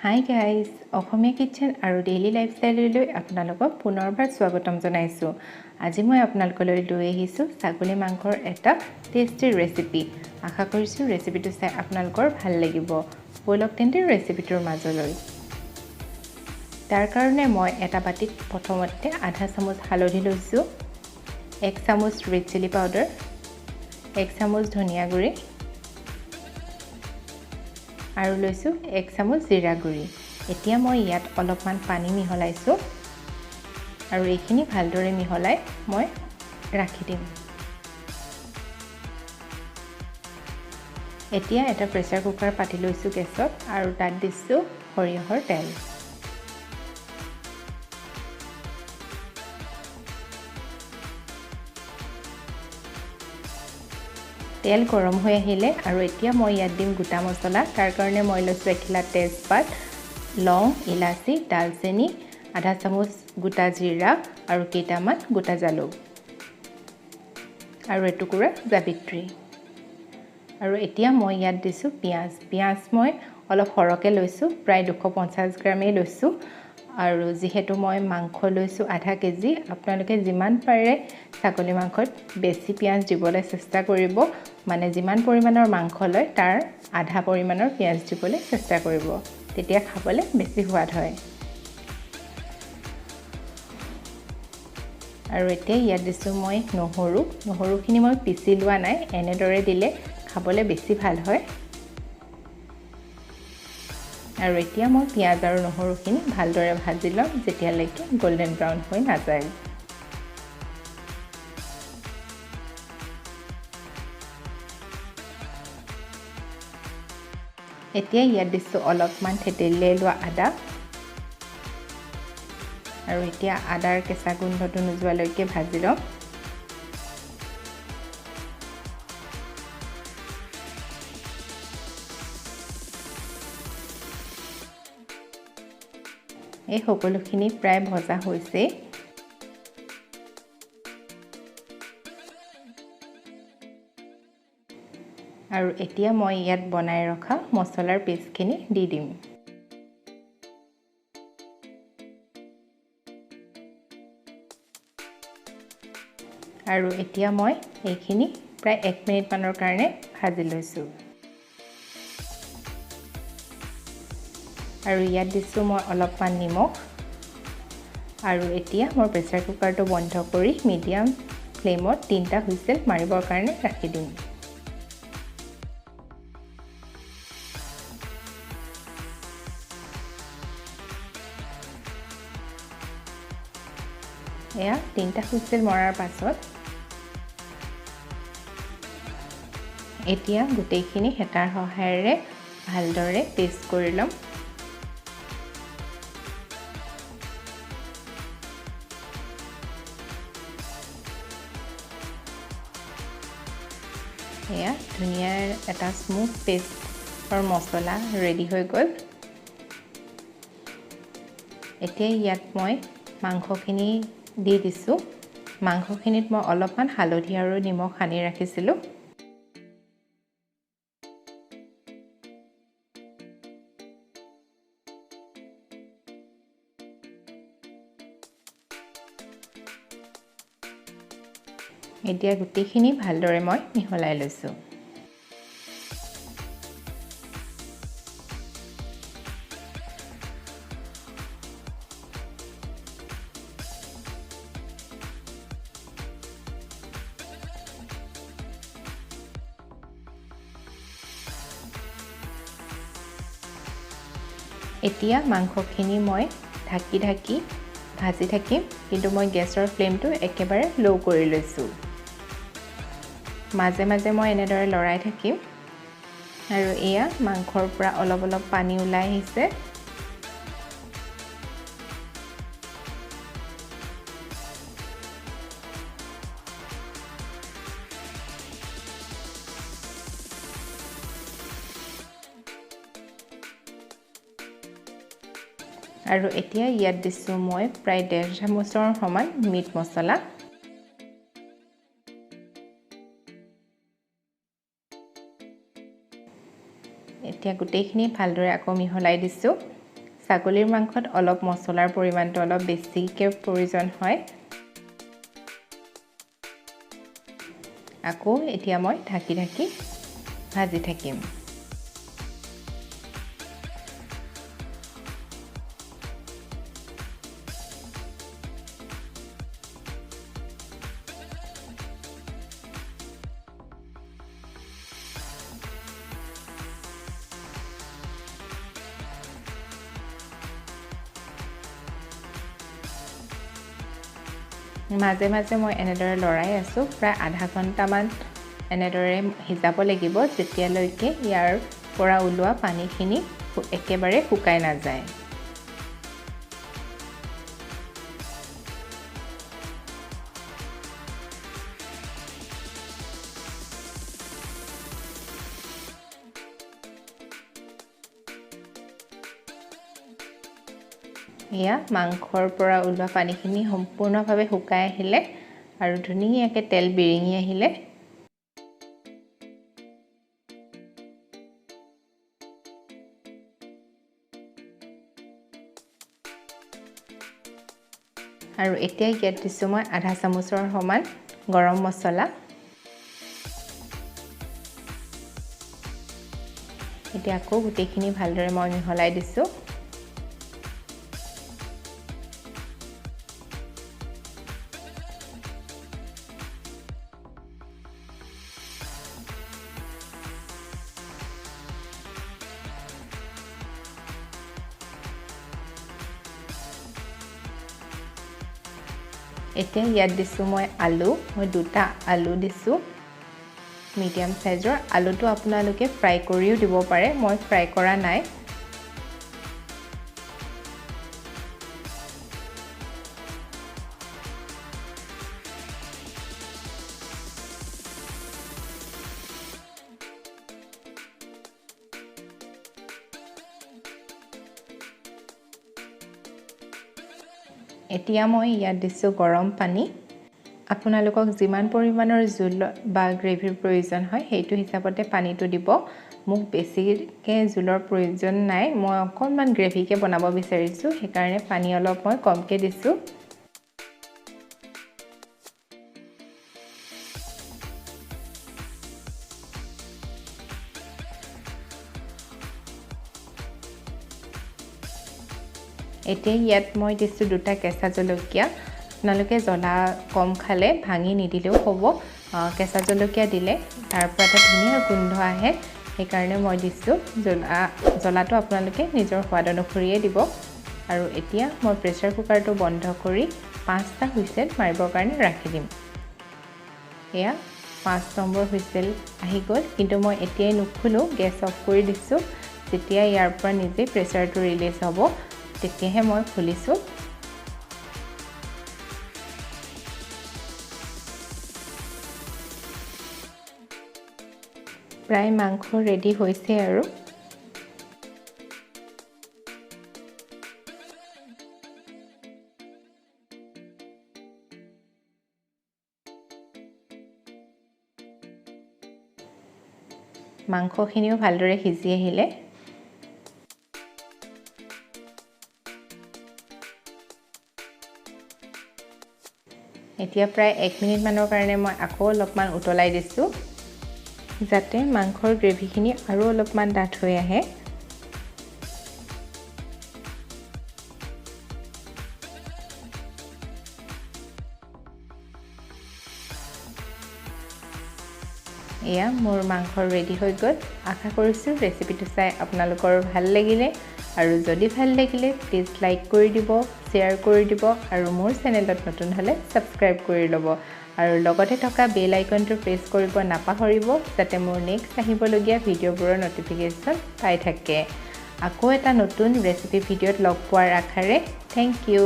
Hi guys, অসমীয়া kitchen আৰু daily লাইফষ্টাইললৈ আপোনালোকক পুনৰবাৰ স্বাগতম জনাইছোঁ। আজি মই আপোনালোকলৈ লৈ আহিছোঁ ছাগলী মাংসৰ এটা টেষ্টি ৰেচিপি। আশা কৰিছোঁ ৰেচিপিটো চাই আপোনালোকৰ ভাল লাগিব। ব'লক তেন্তে ৰেচিপিটোৰ মাজলৈ। তাৰ কাৰণে মই এটা বাটিত প্ৰথমতে আধা চামুচ হালধি লৈছোঁ, 1 চামুচ ৰেড চিলি পাউডাৰ, 1 চামুচ ধনিয়া গুড়ি আৰু লৈছোঁ 1 চামুচ জিৰা গুড়ি। এতিয়া মই ইয়াত অলপমান পানী মিহলাইছোঁ আৰু এইখিনি ভালদৰে মিহলাই মই ৰাখি দিম। এতিয়া এটা প্ৰেছাৰ কুকাৰ পাতি লৈছোঁ গেছত আৰু তাত দিছোঁ সৰিয়হৰ তেল। তেল গৰম হৈ আহিলে আৰু এতিয়া মই ইয়াত দিম গোটা মছলা। তাৰ কাৰণে মই লৈছোঁ এখিলা তেজপাত, লং, ইলাচি, দালচেনি, আধা চামুচ গোটা জিৰা আৰু কেইটামান গোটা জালুক আৰু এটুকুৰা জাবিত্ৰী। আৰু এতিয়া মই ইয়াত দিছোঁ পিঁয়াজ মই অলপ সৰহকৈ লৈছোঁ, প্ৰায় 250 গ্ৰামেই লৈছোঁ। আৰু যিহেতু মই মাংস লৈছোঁ আধা কেজি, আপোনালোকে যিমান পাৰে ছাগলী মাংসত বেছি পিঁয়াজ দিবলৈ চেষ্টা কৰিব। মানে যিমান পৰিমাণৰ মাংস লয় তাৰ আধা পৰিমাণৰ পিঁয়াজ দিবলৈ চেষ্টা কৰিব, তেতিয়া খাবলৈ বেছি সোৱাদ হয়। আৰু এতিয়া ইয়াত দিছোঁ মই নহৰুখিনি মই পিচি লোৱা নাই, এনেদৰে দিলে খাবলৈ বেছি ভাল হয়। আৰু এতিয়া মই পিঁয়াজ আৰু নহৰুখিনি ভালদৰে ভাজি ল'ম যেতিয়ালৈকে গল্ডেন ব্ৰাউন হৈ নাযায়। এতিয়া ইয়াত দিছোঁ অলপমান থেতেলিয়াই লোৱা আদা আৰু এতিয়া আদাৰ কেঁচা গোন্ধটো নোযোৱালৈকে ভাজি ল'ম। এই সকলোখিনি প্ৰায় ভজা হৈছে। আৰু এতিয়া মই ইয়াত বনাই ৰখা মছলাৰ পেষ্টখিনি দি দিম। আৰু এতিয়া মই এইখিনি প্ৰায় 1 মিনিটমানৰ কাৰণে ভাজি লৈছোঁ। আৰু ইয়াত দিছোঁ মই অলপমান নিমখ। আৰু এতিয়া মই প্ৰেছাৰ কুকাৰটো বন্ধ কৰি মিডিয়াম ফ্লেমত 3টা হুইচেল মাৰিবৰ কাৰণে ৰাখি দিম। এয়া 3টা হুইচেল মৰাৰ পাছত এতিয়া গোটেইখিনি হেতাৰ সহায়েৰে ভালদৰে পেষ্ট কৰি ল'ম। এয়া ধুনীয়া এটা স্মুথ পেষ্টৰ মছলা ৰেডি হৈ গ'ল। এতিয়া ইয়াত মই মাংসখিনি দি দিছোঁ। মাংসখিনিত মই অলপমান হালধি আৰু নিমখ সানি ৰাখিছিলোঁ। এতিয়া গোটেইখিনি ভালদৰে মই মিহলাই লৈছোঁ। এতিয়া মাংসখিনি মই ঢাকি ভাজি থাকিম, কিন্তু মই গেছৰ ফ্লেমটো একেবাৰে ল' কৰি লৈছোঁ। মাজে মাজে মই এনেদৰে লৰাই থাকিম। আৰু এয়া মাংসৰ পৰা অলপ পানী ওলাই আহিছে। আৰু এতিয়া ইয়াত দিছোঁ মই প্ৰায় 1.5 চামুচৰ সমান মিট মছলা। এতিয়া গোটেইখিনি ভালদৰে আকৌ মিহলাই দিছোঁ। ছাগলীৰ মাংসত অলপ মছলাৰ পৰিমাণটো অলপ বেছিকৈ প্ৰয়োজন হয় আকৌ এতিয়া মই ঢাকি ভাজি থাকিম মাজে মাজে মই এনেদৰে লৰাই আছো প্ৰায় আধা ঘণ্টামান এনেদৰে হিজাব লাগিব যেতিয়ালৈকে ইয়াৰ পৰা ওলোৱা পানীখিনি একেবাৰে শুকাই নাযায় ইয়া মাংসৰ পৰা ওলোৱা পানীখিনি সম্পূৰ্ণভাৱে শুকাই আহিলে আৰু ধুনীয়াকৈ তেল বিৰিঙি আহিলে আৰু এতিয়া ইয়াত দিছোঁ মই আধা চামুচৰ সমান গৰম মছলা এতিয়া আকৌ গোটেইখিনি ভালদৰে মই মিহলাই দিছোঁ এতিয়া ইয়াত দিছোঁ মই আলু মই দুটা আলু দিছোঁ মিডিয়াম সাইজৰ আলুটো আপোনালোকে ফ্ৰাই কৰিও দিব পাৰে মই ফ্ৰাই কৰা নাই এতিয়া মই ইয়াত দিছোঁ গৰম পানী আপোনালোকক যিমান পৰিমাণৰ জোল বা গ্ৰেভিৰ প্ৰয়োজন হয় সেইটো হিচাপতে পানীটো দিব মোক বেছিকৈ জোলৰ প্ৰয়োজন নাই মই অকণমান গ্ৰেভিকৈ বনাব বিচাৰিছোঁ সেইকাৰণে পানী অলপ মই কমকৈ দিছোঁ এতিয়া ইয়াত মই দিছোঁ দুটা কেঁচা জলকীয়া আপোনালোকে জ্বলা কম খালে ভাঙি নিদিলেও হ'ব কেঁচা জলকীয়া দিলে তাৰ পৰা এটা ধুনীয়া গোন্ধ আহে সেইকাৰণে মই দিছোঁ জ্বলাটো আপোনালোকে নিজৰ সোৱাদ অনুসৰিয়ে দিব আৰু এতিয়া মই প্ৰেছাৰ কুকাৰটো বন্ধ কৰি 5টা হুইচেল মাৰিবৰ কাৰণে ৰাখি দিম এয়া 5 নম্বৰ হুইচেল আহি গ'ল কিন্তু মই এতিয়াই নুখুলো গেছ অফ কৰি দিছোঁ যেতিয়া ইয়াৰ পৰা নিজে প্ৰেছাৰটো ৰিলিজ হ'ব তেতিয়াহে মই খুলিছোঁ প্ৰায় মাংস ৰেডি হৈছে আৰু মাংসখিনিও ভালদৰে সিজি আহিলে এতিয়া প্ৰায় 1 মিনিট মানৰ কাৰণে মই আকৌ অলপমান উতলাই দিছোঁ যাতে মাংসৰ গ্ৰেভিখিনি আৰু অলপমান ডাঠ হৈ আহে এয়া মোৰ মাংস ৰেডি হৈ গ'ল আশা কৰিছোঁ ৰেচিপিটো চাই আপোনালোকৰ ভাল লাগিলে আৰু যদি ভাল লাগিলে প্লিজ লাইক কৰি দিব শ্বেয়াৰ কৰি দিব আৰু মোৰ চেনেলত নতুন হ'লে সাবস্ক্ৰাইব কৰি ল'ব আৰু লগতে থকা বেল আইকনটো প্ৰেছ কৰিব নাপাহৰিব যাতে মোৰ নেক্সট আহিবলগীয়া ভিডিঅ'বোৰৰ নটিফিকেশ্যন পাই থাকে আকৌ এটা নতুন ৰেচিপি ভিডিঅ'ত লগ পোৱাৰ আশাৰে থ্যাংক ইউ